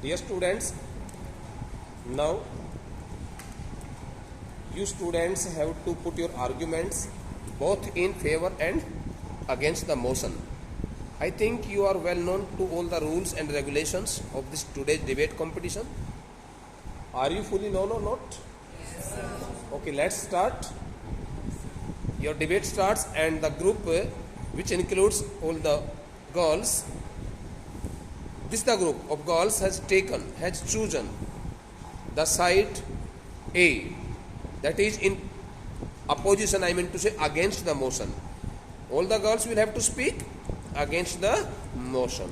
Dear students, now you students have to put your arguments both in favor and against the motion. I think you are well known to all the rules and regulations of this today's debate competition. Are you fully known or not? Yes, sir. Okay, let's start. Your debate starts, and the group which includes all the girls, this the group of girls has chosen the side A, that is in opposition, I mean to say against the motion. All the girls will have to speak against the motion,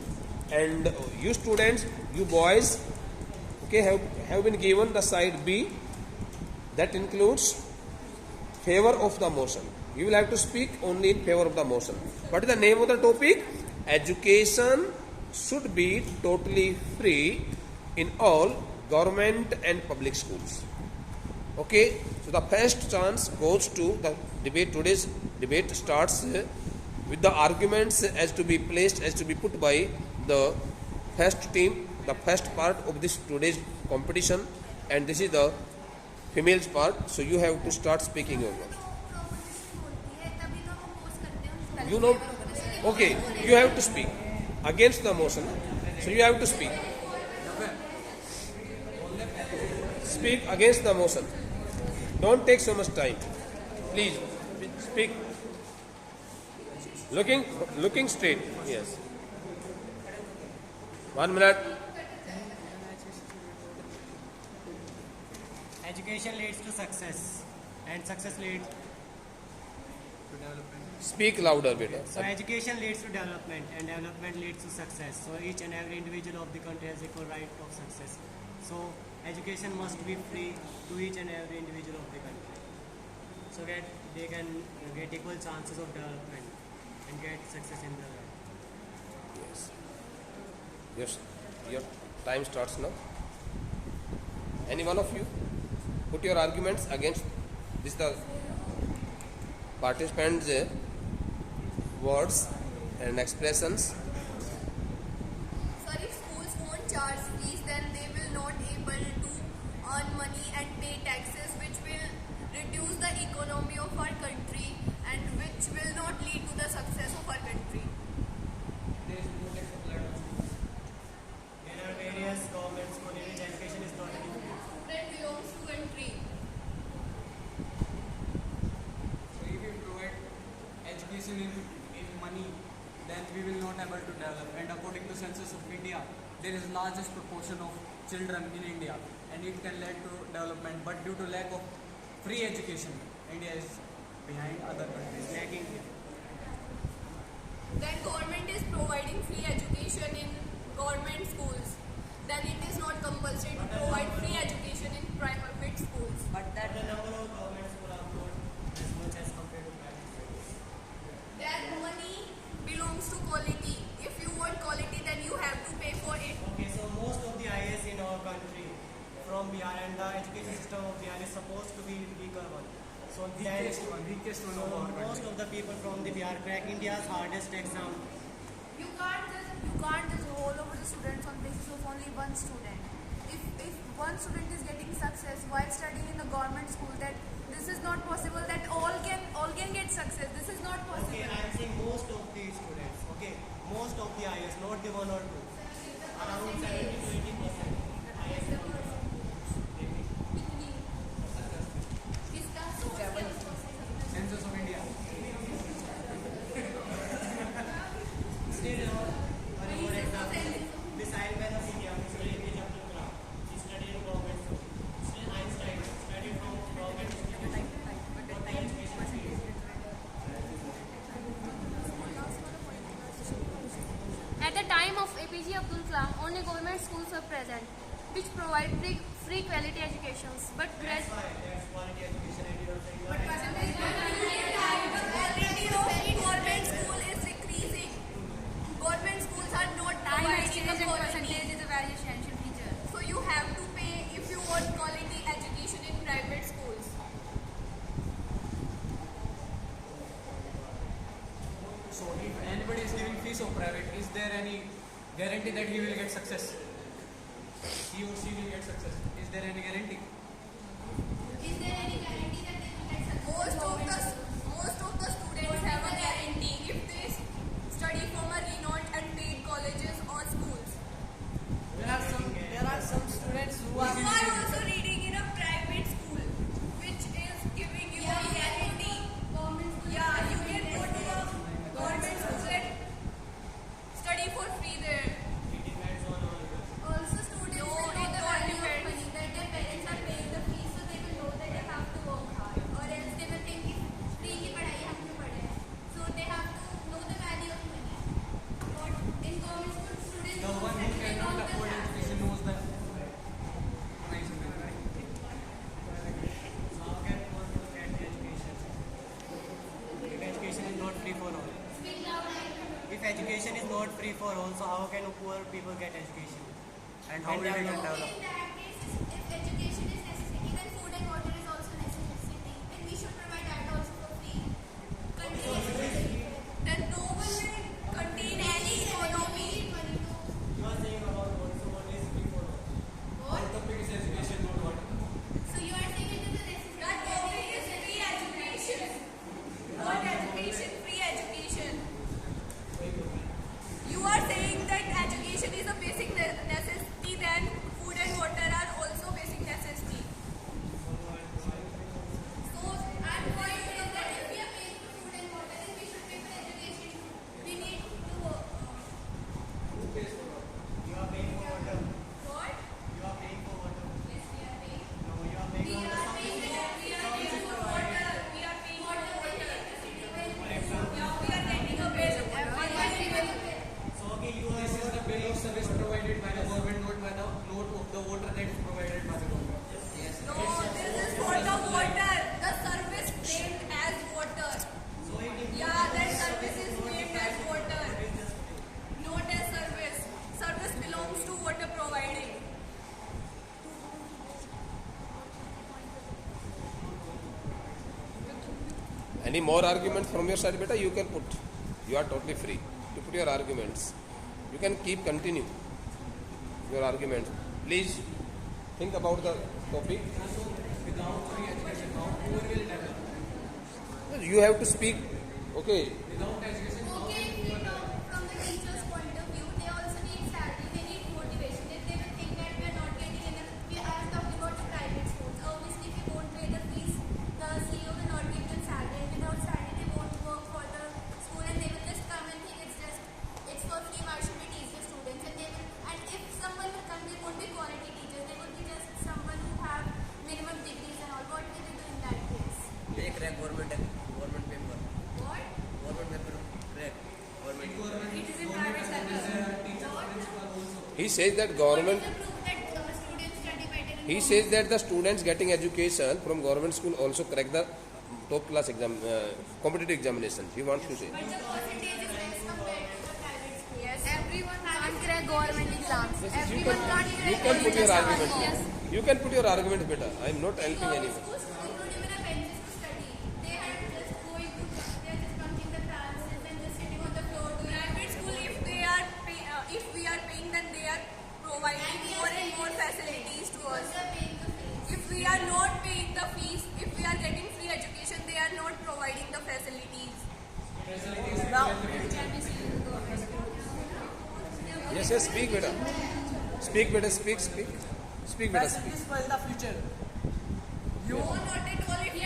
and you students, you boys, okay, have been given the side B, that includes favor of the motion. You will have to speak only in favor of the motion. What is the name of the topic? Education should be totally free in all government and public schools. Okay, so the first chance goes to the debate. Today's debate starts with the arguments as to be put by the first team, the first part of this today's competition, and this is the females part. So you have to start speaking over. You know, okay, you have to speak against the motion. So you have to speak. Speak against the motion. Don't take so much time. Please speak. Looking straight. Yes. 1 minute. Education leads to success, and success leads to development. Speak louder, beta. So education leads to development, and development leads to success. So each and every individual of the country has equal right of success. So education must be free to each and every individual of the country, so that they can get equal chances of development and get success in their life. Yes. Your time starts now. Any one of you put your arguments against this the participants' words and expressions. Sir, if schools won't charge fees, then they will not able to earn money and pay taxes, which will reduce the economy of our country and which will not lead to the success of our country. There are various government schools in which education is not free. Student belongs to country. So if we provide education in money, then we will not able to develop. And according to census of India, there is largest proportion of children in India, and it can lead to development. But due to lack of free education, India is behind other countries. Lagging. Then government is providing free education in government schools. Then it is not compulsory to provide free education in private schools. But that the number of government schools are not as much as compared to private schools. That money belongs to quality. If you want quality, then you have to pay for it. Okay, so most of the IAS in our country from Bihar, and the education system of Bihar is supposed to be weaker one. So Weakest one of our most country. of the people from the Bihar crack India's hardest exam. You can't just roll over the students on basis of only one student. If one student is getting success while studying in the government school, that this is not possible. That all can get success. This is not possible. Okay, I am saying most of the students. Okay, most of the IAS, not the one or two. Around 70 to 80%. Census of India. Still, one more example. This Iron Man of India, Mr. APJ Abdul Kalam, he studied in government school. Still, Einstein studied from government school. But the education is At the time of APJ Abdul Kalam, only government schools were present, which provide free quality educations. But that's quality education and you don't say you are Already the government school is decreasing. Government schools are not providing the quality. is a very essential feature. So you have to pay if you want quality education in private schools. So if anybody is giving fees of private, is there any guarantee that he will get success? he or she will get success. Is there any guarantee? Is there any guarantee that they will get success? Most of the students have a guarantee if they study from a renowned and paid colleges or schools. There are some students who You are also reading in a private school, which is giving you a guarantee. Yeah, you can go to a government school and study for free there. it depends on all of us. Also, students No, will know it the all value of depends. money, that their parents are paying the fees, so they will know that they have to work hard. Or else they will think कि free की पढ़ाई हमने पढ़े है. So they have to know the value of money. But in government school, students The one who they cannot don't afford have education knows the price of it. So how can one get education? If education is not free for all. If education is not free for all, so how can poor people get education? And how will they get So developed? in that case, if education is necessary, then food and water is also necessary. And we should provide that also for free. Continuously. Then no one will contain any economy. You are saying about what, so what is free for all? Our topic is education, not water. So you are saying it is a necessity. That topic is free education. Not education, free education. You are saying that education is a basic necessity, then food and water are also basic necessity. So our point is that if we are paying for food and water, then we should pay for education too. We need to work. You are paying for water. What? You are paying for water. Yes, we are paying. No, you are paying We for are paying for water. We are paying for water. We are paying for water. Electricity bill. Yeah, we are getting a bill. Every month we will pay. So okay, you are This is the bill of service provided by the government, not by the note of the water that is provided by the government. Yes. No, this is for the water. The service named as water. so it is Yeah, that service is named as water. Not as service. Service belongs to water providing. Any more arguments from your side, beta? You can put. You are totally free to put your arguments. You can keep continue your arguments. Please think about the topic. Without free education, how poor will develop? You have to speak. Okay. Without education, how Okay, if we talk from the teacher's point of view, they also need salary, they need motivation. If they will think that we are not getting enough, we are talking about the private schools. Obviously, if we won't pay the fees, the CEO will not give them salary. And without salary, they won't work for the school and they will just come and think it's for free, why should we teach the students? And if someone will come, they won't be quality teachers, they will be just someone who have minimum degrees and all. What will they do in that case? They crack government paper. What? Government paper crack. Government. It is in private sector. He says that government. What is the proof that students study better in He government? says that the students getting education from government school also crack the top class exam, competitive examinations. He wants to say. But the percentage is less compared to the private school. Yes, everyone Can't crack government exams. Everyone can't You crack can put your government argument. exams. You can put your argument better. I am not helping Government anyone. schools don't even have benches to study. They are just going to, they are just bunking the classes and just sitting on the floor doing Private school, if we are paying, then they are providing more and more facilities to us. they are paying the fees. If we are not paying the fees, if we are getting free education, they are not providing the facilities. Yes, yes, speak better. Speak better, speak. Speak better, speak. Facilities for the future. No, not at all. If you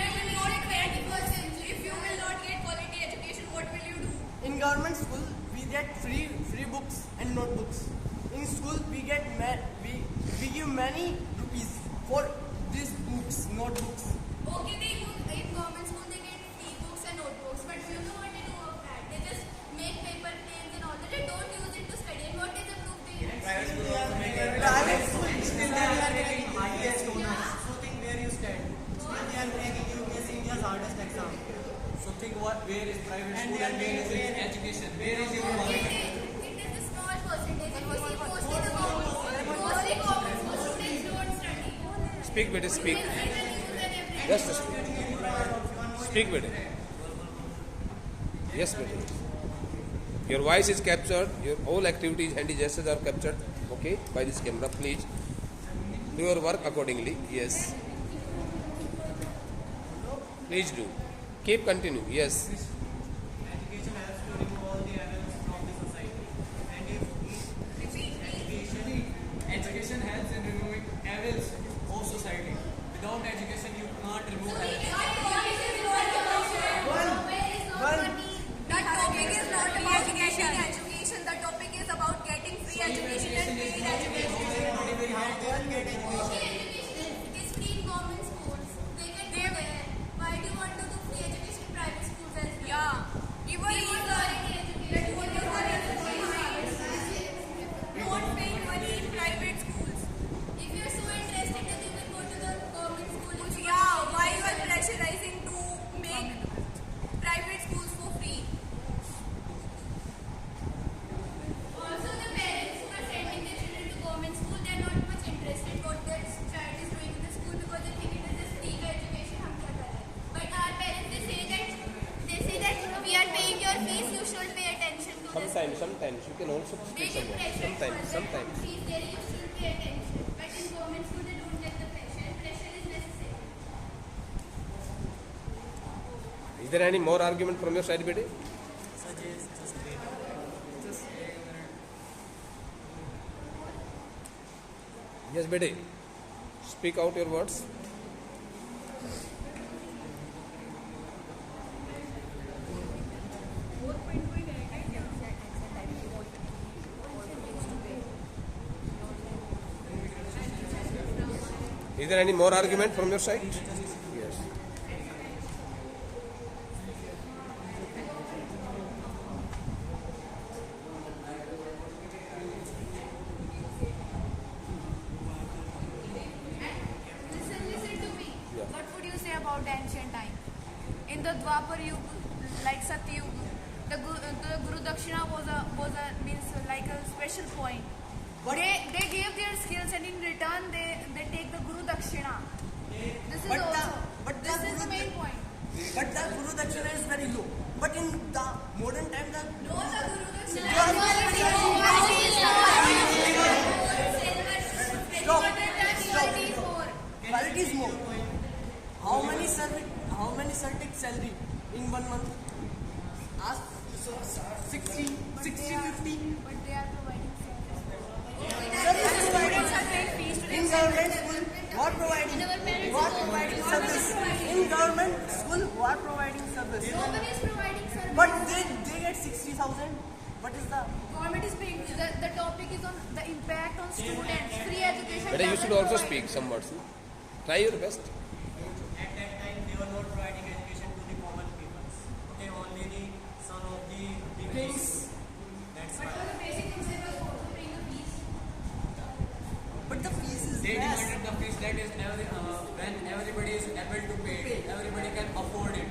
will not get quality education, what will you do? In government school, we get free books and notebooks. In school, we give many rupees for these books, notebooks. Okay, in government school they get free books and notebooks, but you know what they do of that? They just make paper planes and all that. They don't use it to study. And what is the proof they use? Private school, still they are making highest honors. So think where you stand. Still they are making UPSC India's hardest exam. So think where is private And school they are and where is paying- education? Where is your It is a small percentage. If we see mostly the government school students don't study. Speak better, speak. They use and everything. Just speak. Speak better. Yes, better. Your voice is captured. Your all activities, handy gestures are captured. Okay, by this camera, please. Do your work accordingly. Yes. Please do. Keep continue. Yes. Education helps to remove all the evils from the society. And if Education helps in removing evils of society. Without education, you can't remove evils. The topic is not about getting education. The topic is about getting free education and paid education. It is free in government schools. They can go there. Why do you want to do free education in private schools as well? Yeah. Even We want quality education. don't pay money in private schools. If you are so interested, then you can go to the government school. Yeah, why you are pressurizing to make private schools for free? Also, the parents who are sending their children to government school, they are not much interested what their child is doing in the school because they think it is just free education. हम क्या कर रहे हैं? But our parents, they say that we are paying your fees, you should pay attention to this. Sometimes you can also They speak get some pressure. words. Sometimes. Fees there, you should pay attention. But in government school, they don't get the pressure. And pressure is necessary. Is there any more argument from your side, Betty? such as just wait. Yes, Betty. Speak out your words. Is there any more argument from your side? Yes. Listen to me. Yeah. What would you say about the ancient time? In the Dwapar Yuga, like Satyuga, the Guru Dakshina was a means like a special point. They gave their skills and in return they take the Guru Dakshina. This is But the- also but the this is the Guru- main point. But the Guru Dakshina is very low. But in the modern time, the quality is more. How many certic salary in 1 month? Ask 60, 50. But they are providing Service provided in government school. What providing service in government school? What providing service? no one is providing service. But they get 60,000. What is the Government is paying. The topic is on the impact on students. Free education. Betty, you doesn't should also provide. speak some words. Try your best. At that time, they were not providing education to the common people. Okay, only the son of the kings. That's But why. for the basic things, they were also paying the fees. but the fees is They less. demanded the fees that is when everybody is able to pay it, everybody can afford it.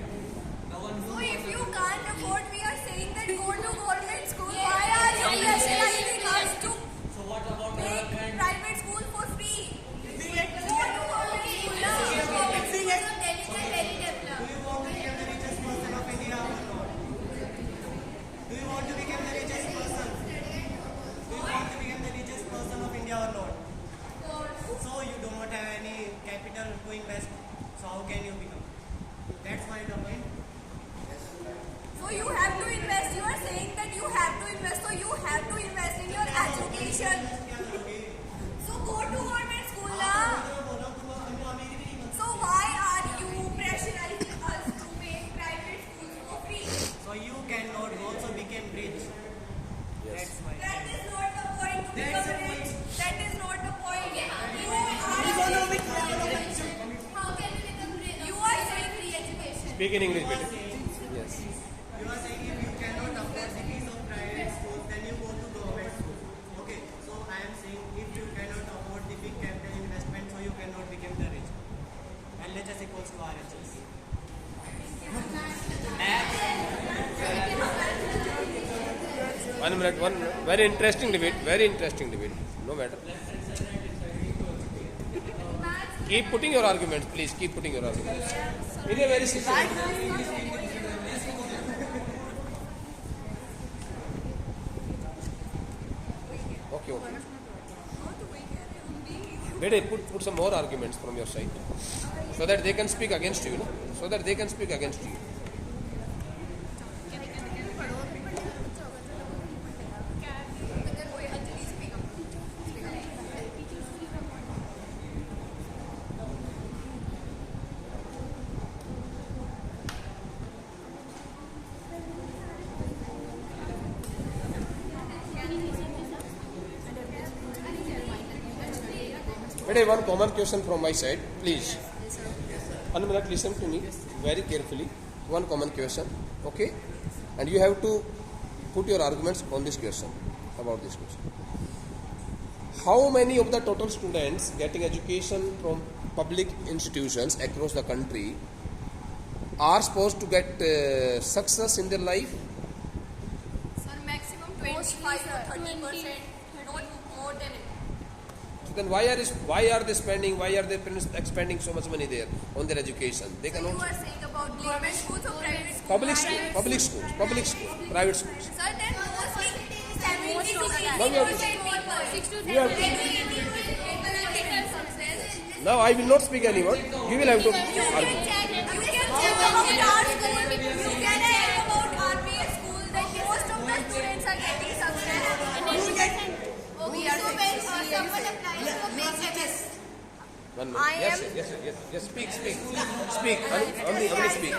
The one who So if you can't afford, we are saying that go to government school. Why are you pressurizing us to so what about make development? private school for free? We get Go to government school now. Government schools of Delhi are very developed. Do you want to become the richest person of India or not? Do you want to become the richest person? Do you want to become the richest person of India or not? So you do not have any capital to invest. So how can you become? That's my point. So you have to invest. You are saying that you have to invest. So you have to invest in your education. So go to government school now. So why are you pressurizing us to make private schools for free? So you cannot also become rich. That's why. That is not the point to That's become the rich. That is not the point. You Economic How can we become rich? are saying Free education. Speak in English, Betty. Yes. You are saying if you cannot afford the fees of private schools, then you go to government school. Okay, so I am saying if you cannot afford the big capital investment, so you cannot become the rich. LHS equals to RHS. 1 minute. One very interesting debate. Very interesting debate. No matter. Keep putting your arguments, please. Keep putting your arguments. In a very simple. Okay, okay. Bede, put some more arguments from your side, so that they can speak against you. No? So that they can speak against you. Bede, one common question from my side, please. 1 minute, listen to me very carefully. One common question, okay? And you have to put your arguments on this question, about this question. How many of the total students getting education from public institutions across the country are supposed to get success in their life? Sir, maximum 25 or 30%, not more than it. So then why are they parents expending so much money there on their education? They So can you also are saying about government schools or private schools? public schools, private schools. Sir, then mostly 70 to Now you have 80% people. 6 to You have 7 Now I will not speak anymore. You will have to You argue. can check about our school. You can check about RPS school that most of the students are getting success. Okay, So when someone applies for big MS, 1 minute. I Yes, am- yes. Speak. Only speak.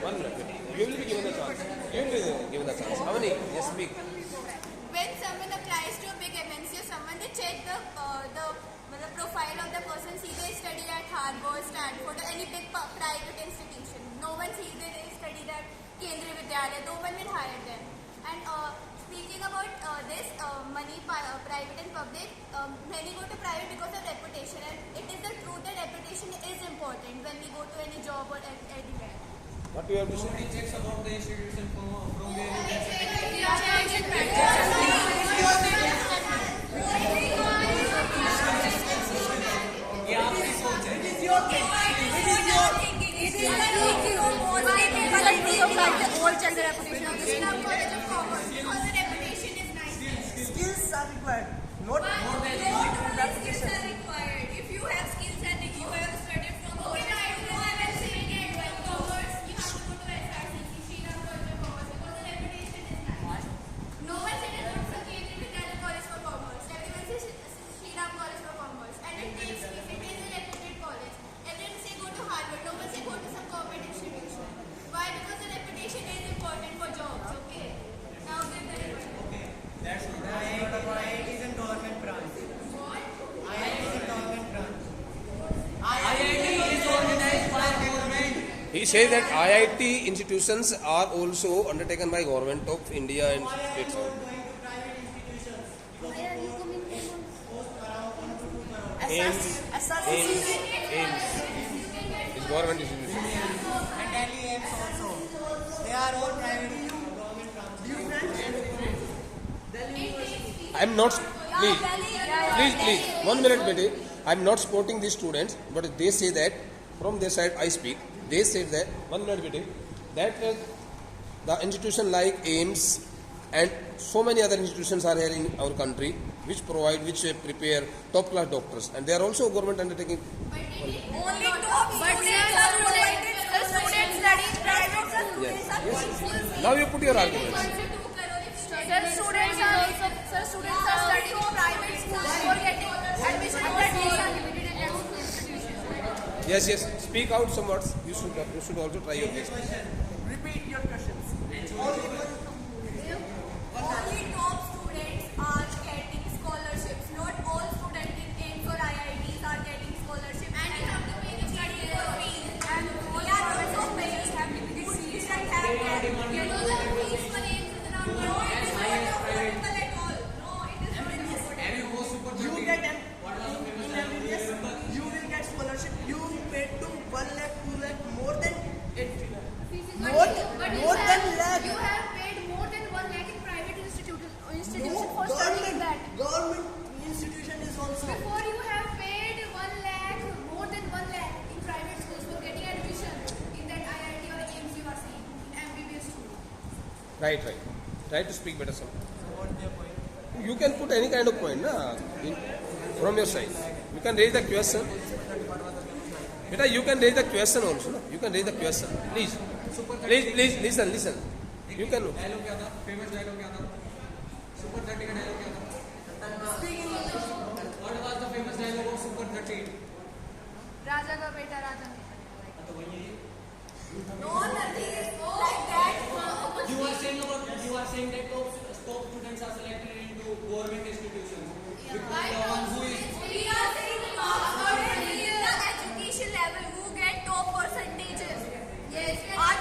1 minute. You will be given a chance. Avani, yes, speak. when someone applies to a big MNC or someone, they check the profile of the person, see they study at Harvard, Stanford, or any big private institution. No one sees they studied at Kendriya Vidyalaya. No one will hire them. And speaking about this money, private and public, many go to private because of reputation, and it is the truth that reputation is important when we go to any job or anywhere. What do you have to say? Nobody checks about the institution from where you get ये आपकी सोच है. Skills are required, not skills are required. If you have skills and you have studied from commerce, you have to go to SRCC, Sriram College of Commerce, because the reputation is nice. No one said about Kendriya Vidyalaya College for Commerce. Everyone says Sriram College for Commerce, and it is a reputed college. Everyone say go to Harvard. No one say go to some government institution. Why? Because the reputation is important for jobs. Okay. Now get the reputation. That's not IIT is a government branch. What? IIT is a government branch. IIT is organized by government. He says that IIT institutions are also undertaken by government of India and states. AIMS is government institution. And Delhi AIMS also. They are all private government branches. I am not. Please. 1 minute, Betty. I am not supporting these students, but they say that from their side I speak. They said that 1 minute, Betty, that the institution like AIMS and so many other institutions are here in our country which prepare top class doctors, and they are also government undertaking. Only top students are provided. The students study private. The students are going full. Now you put your arguments. Students are studying private schools for getting admission at the Yes. Speak out some words. You should also try your best. repeat your questions. Only top students are getting scholarships. Not all students in AIMS or IITs are getting scholarships. And you have to pay the study fees. And we are also paying. We shouldn't have that. You know the fees for AIMS is around. No, it is not affordable at all. No, it is not affordable. Have you go super You get in MBBS, you will get scholarship. You pay to 1 lakh, 2 lakh, more than 8 lakh. More than lakh. You have paid more than 1 lakh in private institution No, for studying that. government institution is also. Before you have paid 1 lakh, more than 1 lakh in private schools for getting admission in that IIT or AIMS you are saying, in MBBS school. Right. Try to speak better. Some. You can put any kind of point, na? from your side. You can raise the question. Beta, you can raise the question also. No? You can raise the question. Please. Please listen. You can. Dialogue क्या था? Famous dialogue क्या था? Super 30 का dialogue क्या था? What was the famous dialogue of Super 30? राजा का बेटा राजा नहीं। No, nothing is like that. You are saying that top students are selected into government institutions. Because the one who is We are saying the education level who get top percentages. Yes, Are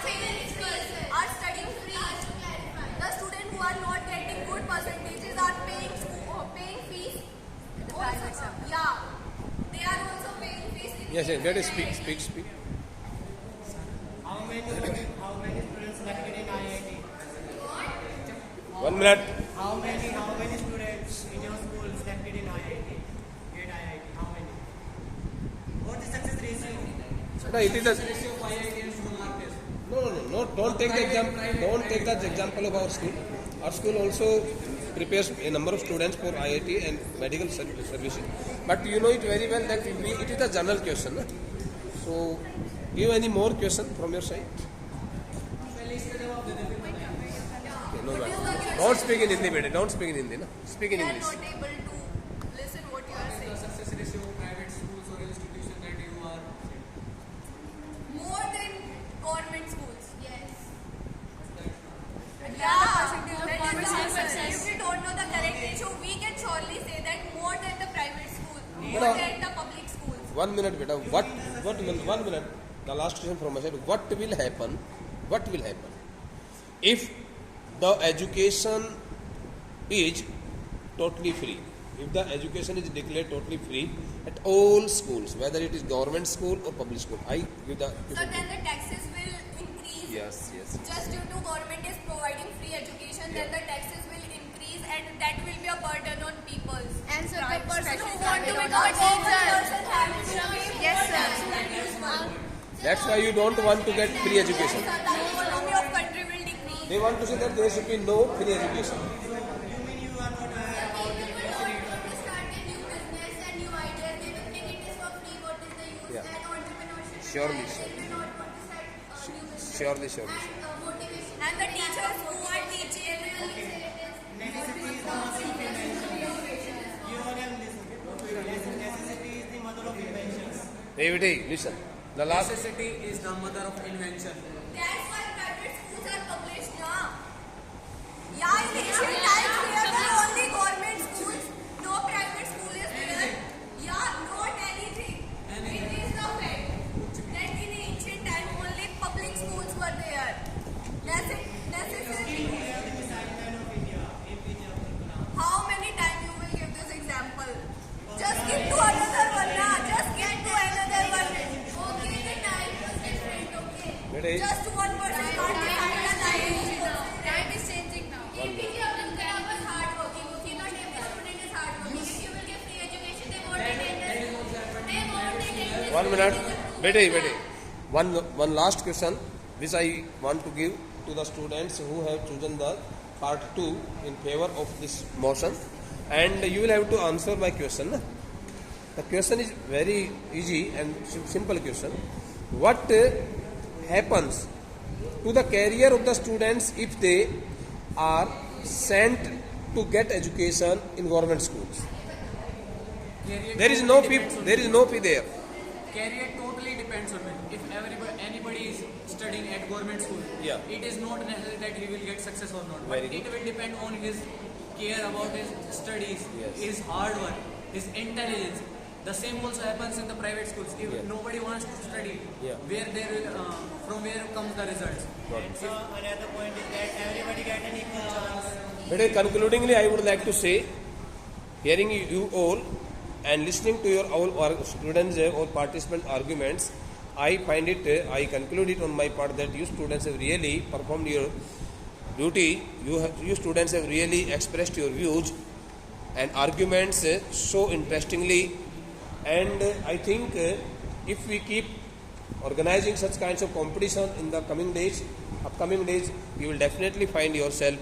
studying free. The students who are not getting good percentages are paying fees. Also, yeah, they are also paying fees. Yes, let us speak. How many students selected in IIT? 1 minute. How many students in your school selected in IIT? Get IIT. How many? What is success ratio? Beta, it is the ratio of IITians to markets. No. Don't take the example. Don't take the example of our school. Our school also prepares a number of students for IIT and medical services. But you know it very well that it is a general question. Na? So, give any more question from your side? Okay, no matter. Don't speak in Hindi, beta. Don't speak in Hindi. Na? Speak in They are English. not able to listen what you are The saying. success ratio of private schools or institutions that you are. More than government schools. yes. Yeah, percentage of that government is the school answer. success. If we don't know the correct ratio, we can surely say that more than the private school, more But, than the public schools. 1 minute, beta. What will 1 minute? The last question from my side. What will happen? If the education is totally free? If the education is declared totally free at all schools, whether it is government school or public school, I give the. So then the taxes will increase. Yes. Just due to government is providing free education, then the taxes will increase and that will be a burden on people. And so the person who Especially want to the become a teacher. person having to pay Yes, more sir. tax than usual. That's why you don't want to get free education. So the economy of country will decrease. They want to say that there should be no free education. Start a new business and new ideas. They will think it is for free. What is the use? Yeah. And entrepreneurship. Surely, They will not want to start new business. Surely. And motivation. And the teachers who are teaching They will say it is. Necessity is the mother of invention. You all have listened. Necessity is the mother of inventions. Everybody, listen. The last. Necessity is the mother of invention. That's why private schools are published now. Yeah, in ancient times there were only government schools. No private school is there. Yeah, not anything. It is the fact that in ancient time only public schools were there. Necessarily. How many times you will give this example? Just give to another one now. Just give to another one. Okay, the time was different. Okay. Ready? Just one person can't decide the time. Time is changing now. APJ Abdul Kalam was hardworking. Okay, not every student is hardworking. If you will give free education, they won't attend the school. They won't attend the 1 minute. Wait. One last question which I want to give to the students who have chosen the part 2 in favor of this motion, and you will have to answer my question. Na? The question is very easy and simple question. What happens to the career of the students if they are sent to get education in government schools? There is no fee. There is no fee there. Career totally depends on it. If anybody is studying at government school, Yeah. it is not necessary that he will get success or not. Very But it good. will depend on his care about his studies, Yes. his hard work, his intelligence. The same also happens in the private schools. If Yeah. nobody wants to study, Yeah. from where comes the results? So another point is that everybody get an equal chance. But concludingly, I would like to say, hearing you all and listening to your all students or participant arguments, I conclude it on my part that you students have really performed your duty. You students have really expressed your views and arguments so interestingly, and I think if we keep organizing such kinds of competition in the upcoming days, you will definitely find yourself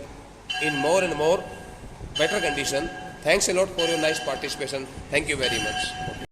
in more and more better condition. Thanks a lot for your nice participation. Thank you very much.